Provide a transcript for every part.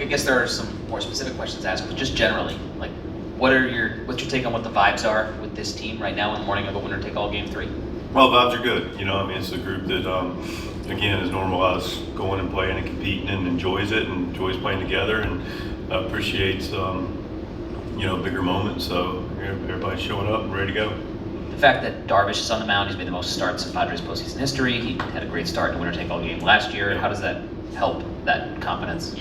I guess there are some more specific questions to ask, but just generally, like, what's your take on what the vibes are with this team right now in the morning of a winner-take-all Game 3? Well, vibes are good. It's a group that, again, has normalized going and playing and competing and enjoys it and enjoys playing together and appreciates, bigger moments. So everybody's showing up and ready to go. The fact that Darvish is on the mound, he's made the most starts in Padres postseason history. He had a great start in the winner-take-all game last year. How does that help that confidence?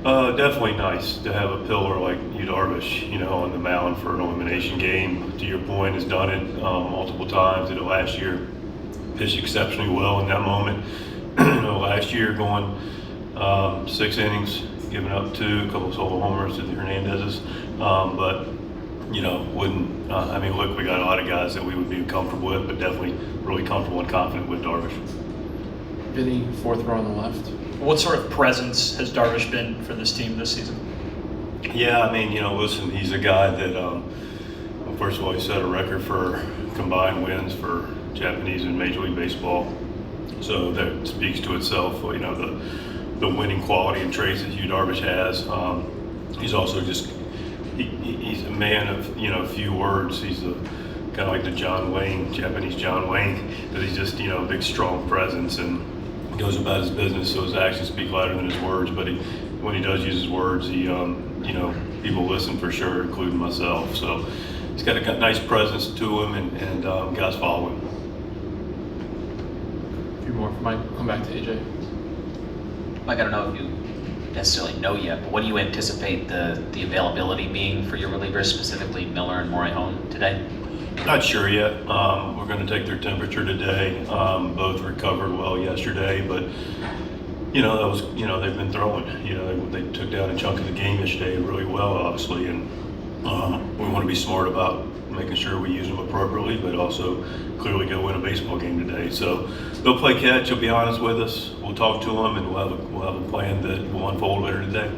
Definitely nice to have a pillar like Yu Darvish, on the mound for an elimination game. To your point, has done it multiple times. Did it last year, pitched exceptionally well in that moment. Last year going 6 innings, giving up 2, a couple of solo homers to the Hernandezes. Look, we got a lot of guys that we would be comfortable with, but definitely really comfortable and confident with Darvish. Vinny, fourth row on the left. What sort of presence has Darvish been for this team this season? Yeah, listen, he's a guy that, first of all, he set a record for combined wins for Japanese and Major League Baseball. So that speaks to itself, the winning quality and traits that Yu Darvish has. He's also just, he's a man of few words. He's kind of like the John Wayne, Japanese John Wayne, that he's just, a big, strong presence and goes about his business, so his actions speak louder than his words. But when he does use his words, people listen for sure, including myself. So he's got a nice presence to him, and guys follow him. A few more for Mike. We'll come back to AJ. Mike, I don't know if you necessarily know yet, but what do you anticipate the availability being for your relievers, specifically Miller and Morejón today? Not sure yet. We're going to take their temperature today. Both recovered well yesterday, but that was they've been throwing. They took down a chunk of the game yesterday really well, obviously, and we want to be smart about making sure we use them appropriately, but also clearly go win a baseball game today. So they'll play catch. They'll be honest with us. We'll talk to them, and we'll have a plan that will unfold later today.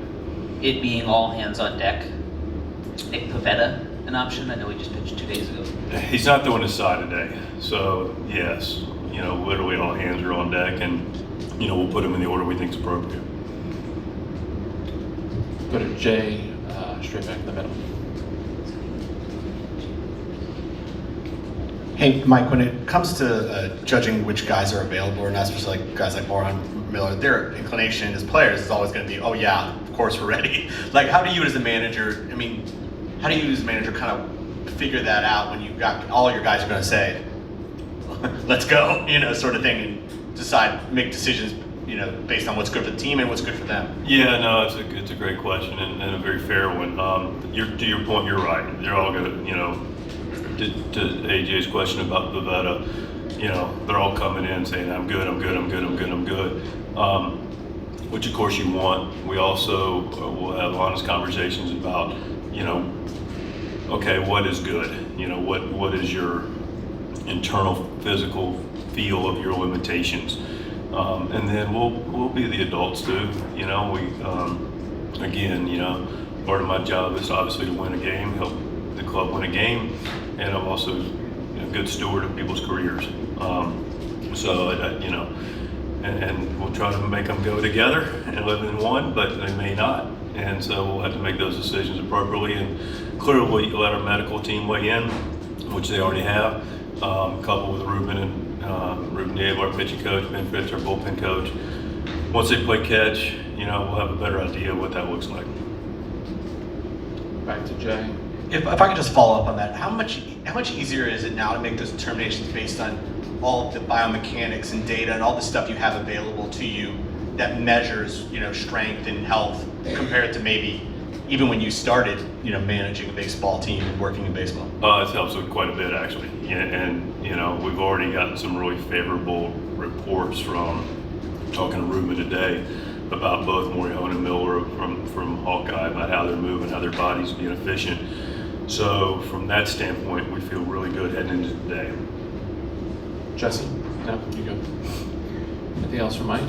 It being all hands on deck, Nick Pivetta an option? I know he just pitched 2 days ago. He's not doing his side today, so yes, literally all hands are on deck, and we'll put him in the order we think is appropriate. Go to Jay, straight back in the middle. Hey, Mike, when it comes to judging which guys are available or not, especially like guys like Morejón, Miller, their inclination as players is always going to be, oh yeah, of course we're ready. Like, how do you as a manager, how do you as a manager kind of figure that out when you've got all your guys are going to say, let's go, sort of thing, and make decisions, based on what's good for the team and what's good for them? Yeah, no, it's a great question and a very fair one. To your point, you're right. They're all going to, to AJ's question about Pivetta, they're all coming in saying, I'm good, which of course you want. We also will have honest conversations about, okay, what is good? What is your internal physical feel of your limitations? And then we'll be the adults too. Part of my job is obviously to win a game, help the club win a game, and I'm also a good steward of people's careers. And we'll try to make them go together and live in one, but they may not. And so we'll have to make those decisions appropriately, and clearly let our medical team weigh in, which they already have, coupled with Ruben Dave, our pitching coach, Ben Fitz, our bullpen coach. Once they play catch, we'll have a better idea of what that looks like. Back to Jay. If I could just follow up on that, how much easier is it now to make those determinations based on all of the biomechanics and data and all the stuff you have available to you that measures, strength and health compared to maybe even when you started, managing a baseball team and working in baseball? It's helped with quite a bit, actually. Yeah, and we've already gotten some really favorable reports from talking to Ruben today about both Morejón and Miller from Hawkeye, about how they're moving, how their body's being efficient. So from that standpoint, we feel really good heading into today. Jesse, no, you go. Anything else for Mike?